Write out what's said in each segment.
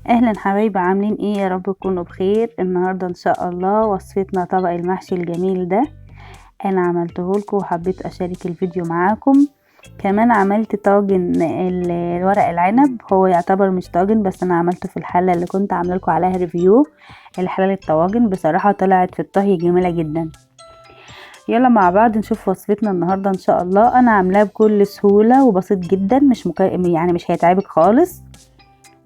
اهلا حبايبي، عاملين ايه؟ يا رب تكونوا بخير. النهارده ان شاء الله وصفتنا طبق المحشي الجميل ده انا عملته لكم وحبيت اشارك الفيديو معاكم. كمان عملت طاجن ورق العنب، هو يعتبر مش طاجن بس انا عملته في الحله اللي كنت عامله لكم عليها ريفيو. الحله الطواجن بصراحه طلعت في الطهي جميله جدا. يلا مع بعض نشوف وصفتنا النهارده ان شاء الله. انا عاملاها بكل سهوله وبسيط جدا، يعني مش هيتعبك خالص.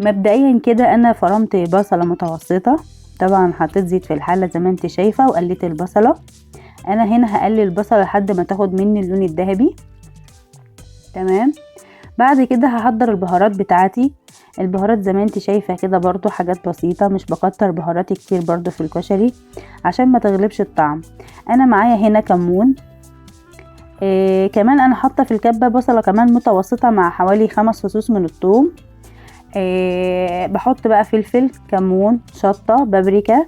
مبدئيا كده انا فرمت بصلة متوسطة، طبعا حطيت زيت في الحلة زي ما انت شايفة وقليت البصلة. انا هنا هقلي البصلة لحد ما تاخد مني اللون الذهبي. تمام. بعد كده هحضر البهارات بتاعتي. البهارات زي ما انت شايفة كده برضو حاجات بسيطة، مش بكتر بهارات كتير برضو في الكشري عشان ما تغلبش الطعم. انا معايا هنا كمون. كمان انا حاطة في الكبة بصلة كمان متوسطة مع حوالي 5 فصوص من الثوم. بحط بقى فلفل، كمون، شطة، بابريكا،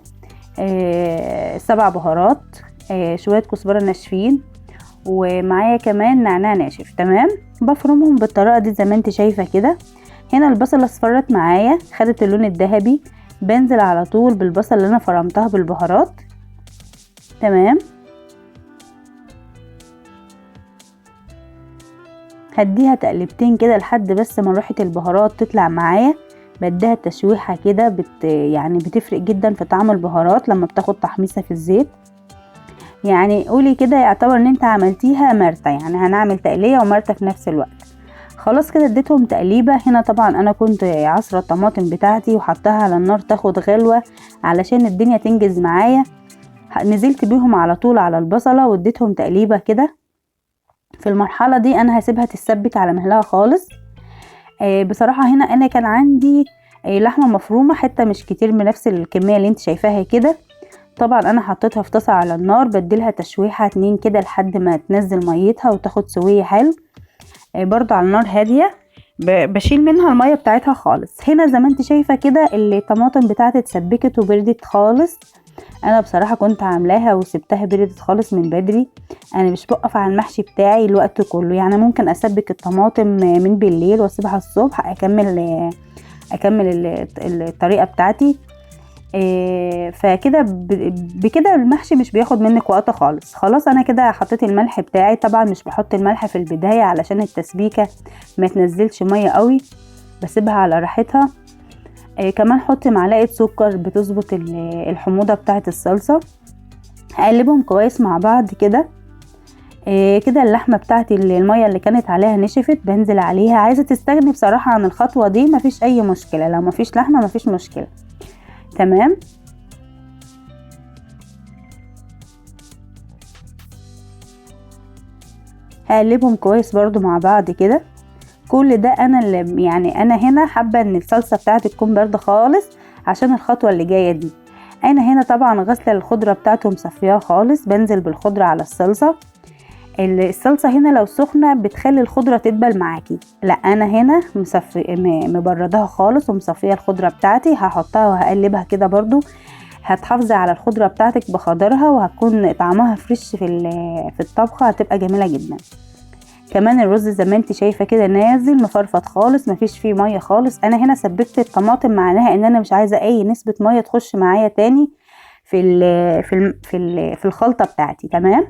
7 بهارات، شوية كزبرة ناشفين، ومعايا كمان نعناع ناشف. تمام. بفرمهم بالطريقة دي زي ما انت شايفة كده. هنا البصلة اصفرت معايا، خدت اللون الذهبي. بنزل على طول بالبصل اللي انا فرمتها بالبهارات. تمام. هديها تقلبتين كده لحد بس ما ريحة البهارات تطلع معايا. بديها تشويحة كده يعني بتفرق جدا في طعم البهارات لما بتاخد تحميصة في الزيت. يعني قولي كده يعتبر ان انت عملتيها مرتة، يعني هنعمل تقلية ومرتة في نفس الوقت. خلاص كده اديتهم تقليبة. هنا طبعا انا كنت عصرة الطماطم بتاعتي وحطها على النار تاخد غلوة علشان الدنيا تنجز معايا. نزلت بيهم على طول على البصلة واديتهم تقليبة كده. في المرحلة دي انا هسيبها تتسبك على مهلها خالص. بصراحة هنا انا كان عندي لحمة مفرومة حتة مش كتير من نفس الكمية اللي انت شايفاها كده. طبعا انا حطيتها في طاسة على النار، بديلها تشويحة 2 كده لحد ما تنزل ميتها وتاخد سوية حلو. برضو على النار هادية. بشيل منها المية بتاعتها خالص. هنا زي ما انت شايفة كده الطماطم بتاعتي اتسبكت وبردت خالص. انا بصراحة كنت عاملاها وسبتها بردت خالص من بدري. انا مش بقف على المحشي بتاعي الوقت كله، يعني ممكن اسبك الطماطم من بالليل واسيبها الصبح اكمل الطريقة بتاعتي. فكده بكده المحشي مش بياخد منك وقت خالص. خلاص انا كده حطيت الملح بتاعي. طبعا مش بحط الملح في البداية علشان التسبيكة ما تنزلش مية قوي، بسيبها على راحتها. كمان حط معلقة سكر بتظبط الحموضة بتاعة الصلصة. هقلبهم كويس مع بعض كده. كده اللحمة بتاعتي المية اللي كانت عليها نشفت، بنزل عليها. عايزة تستغني بصراحة عن الخطوة دي مفيش اي مشكلة، لو مفيش لحمة مفيش مشكلة. تمام. هقلبهم كويس برضو مع بعض كده. كل ده انا اللي يعني انا هنا حابه ان الصلصه بتاعتي تكون بارده خالص عشان الخطوه اللي جايه دي. انا هنا طبعا غسله الخضره بتاعتي ومصفياها خالص. بنزل بالخضره على الصلصه. الصلصه هنا لو سخنه بتخلي الخضره تدبل معاكي، لا انا هنا مبردها خالص ومصفيه الخضره بتاعتي. هحطها وهقلبها كده برضو. هتحافظي على الخضره بتاعتك بخضرها وهتكون طعمها فريش في الطبخه، هتبقى جميله جدا. كمان الرز زي ما انت شايفه كده نازل مفرفط خالص، مفيش فيه ميه خالص. انا هنا سبكت الطماطم معناها ان انا مش عايزه اي نسبه ميه تخش معايا تاني في الخلطه بتاعتي. تمام.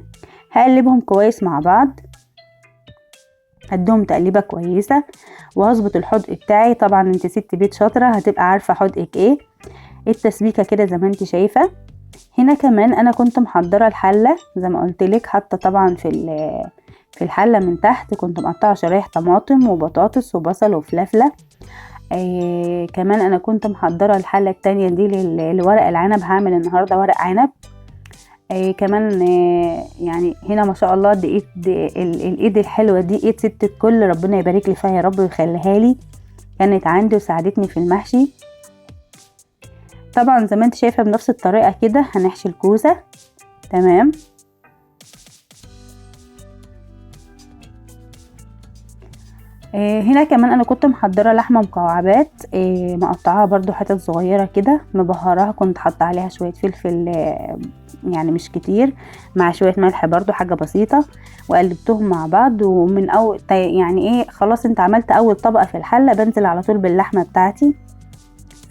هقلبهم كويس مع بعض. هديهم تقليبه كويسه وهظبط الحدق بتاعي. طبعا انت ست بيت شاطره هتبقى عارفه حدقك ايه. التسبيكه كده زي ما انت شايفه. هنا كمان انا كنت محضره الحله زي ما قلت لك، حاطه طبعا في الحله من تحت كنت مقطعه شرايح طماطم وبطاطس وبصل وفلفله. كمان انا كنت محضره الحله التانية دي لورق العنب، هعمل النهارده ورق عنب. كمان يعني هنا ما شاء الله دي الايد الحلوه دي ايد ست الكل، ربنا يبارك لي فيها يا رب ويخليها لي. كانت عندي وساعدتني في المحشي. طبعا زي ما انت شايفه بنفس الطريقه كده هنحشي الكوسه. تمام. هنا كمان انا كنت محضره لحمه مكعبات، مقطعاها برضو حتت صغيره كده، مبهراها. كنت حاطه عليها شويه فلفل يعني مش كتير، مع شويه ملح برضو حاجه بسيطه، وقلبتهم مع بعض. ومن اول يعني ايه خلاص انت عملت اول طبقه في الحله، بنزل على طول باللحمه بتاعتي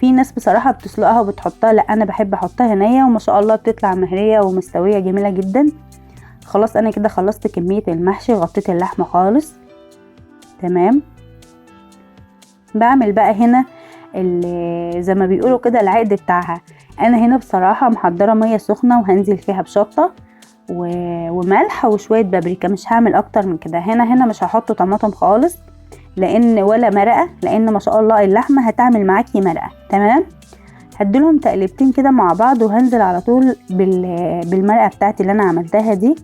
في ناس بصراحة بتسلقها وبتحطها، لا انا بحب احطها نية وما شاء الله بتطلع مهرية ومستوية جميلة جدا. خلاص انا كده خلصت كمية المحشي، غطيت اللحمة خالص تمام. بعمل بقى هنا زي ما بيقولوا كده العقد بتاعها. انا هنا بصراحة محضرة مية سخنة وهنزل فيها بشطة وملح وشوية بابريكا، مش هعمل اكتر من كده. هنا مش هحط طماطم خالص ولا مرقة، لان ما شاء الله اللحمة هتعمل معاكي مرقة تمام. هديلهم تقلبتين كده مع بعض وهنزل على طول بالمرقة بتاعتي اللي انا عملتها دي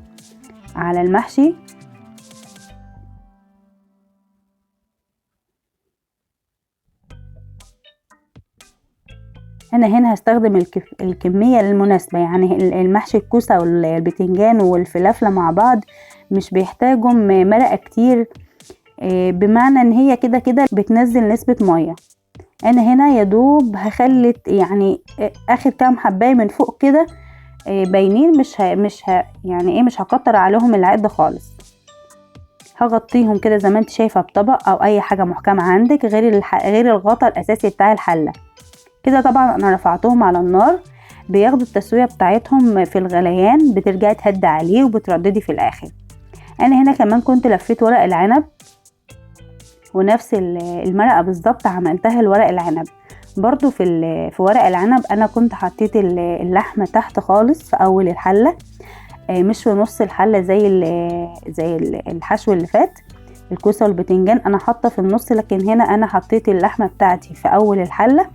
على المحشي. انا هنا هستخدم الكمية المناسبة، يعني المحشي الكوسة والبتنجان والفلافلة مع بعض مش بيحتاجوا مرقة كتير، بمعنى ان هي كده كده بتنزل نسبة مية. انا هنا يدوب هخلت يعني اخر كام حباية من فوق كده باينين، مش هكتر عليهم العقد خالص. هغطيهم كده زي ما انت شايفة بطبق او اي حاجة محكمة عندك غير الغطا الاساسي بتاع الحلة كده. طبعا انا رفعتهم على النار، بياخدوا التسوية بتاعتهم في الغليان، بترجعي تهدي عليه وبترددي في الاخر. انا هنا كمان كنت لفيت ورق العنب، ونفس المرقة بالظبط عملتها لورق العنب برضو. في ورق العنب انا كنت حطيت اللحمة تحت خالص في اول الحلة، مش في نص الحلة زي الحشو اللي فات. الكوسة والبتنجان انا حاطة في النص، لكن هنا انا حطيت اللحمة بتاعتي في اول الحلة.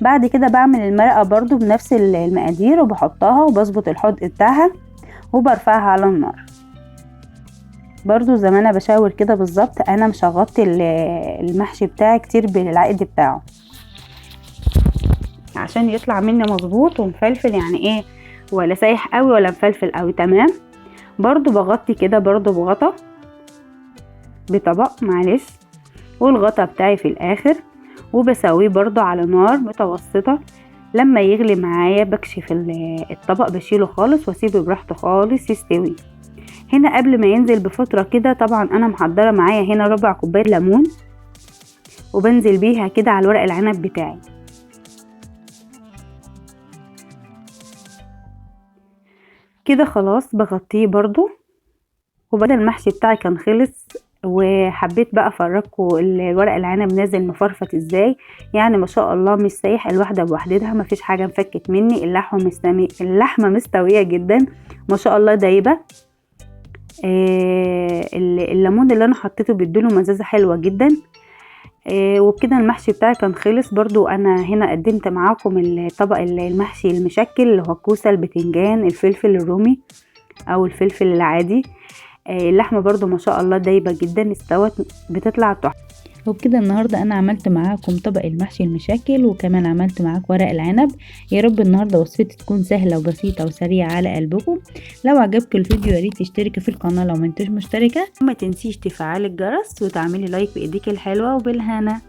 بعد كده بعمل المرقة برضو بنفس المقادير وبحطها وبظبط الحدق بتاعها وبرفعها على النار برضو زي ما انا بشاور كده بالظبط. انا مش هغطي المحشي بتاعي كتير بالعقد بتاعه عشان يطلع مني مظبوط ومفلفل، يعني ايه ولا سايح قوي ولا مفلفل قوي تمام. برضو بغطي كده برضو بغطا بطبق معلش، والغطا بتاعي في الاخر، وبسويه برضو على نار متوسطة. لما يغلي معايا بكشف الطبق بشيله خالص واسيبه براحته خالص يستوي. هنا قبل ما ينزل بفترة كده طبعا انا محضرة معايا هنا ربع كوباية ليمون، وبنزل بيها كده على ورق العنب بتاعي كده. خلاص بغطيه برضو. وبدل المحشي بتاعي كان خلص، وحبيت بقى افرجكم الورق العنب نازل مفرفت ازاي، يعني ما شاء الله مش سايح، الواحده بوحدتها ما فيش حاجه مفكت مني. اللحمه مستويه جدا ما شاء الله دايبه. الليمون اللي انا حطيته بيديله مزازه حلوه جدا. وبكده المحشي بتاعي كان خلص. برضو انا هنا قدمت معاكم الطبق المحشي المشكل اللي هو الكوسه البتنجان الفلفل الرومي او الفلفل العادي. اللحمه برضو ما شاء الله دايبه جدا استوت، بتطلع تحفه. وبكده النهاردة أنا عملت معاكم طبق المحشي المشاكل، وكمان عملت معاكم ورق العنب. يا رب النهاردة وصفتي تكون سهلة وبسيطة وسريعة على قلبكم. لو عجبك الفيديو ياريت تشتركي في القناة لو منتش مشتركة، وما تنسيش تفعلي الجرس وتعملي لايك بإيديك الحلوة وبالهنا.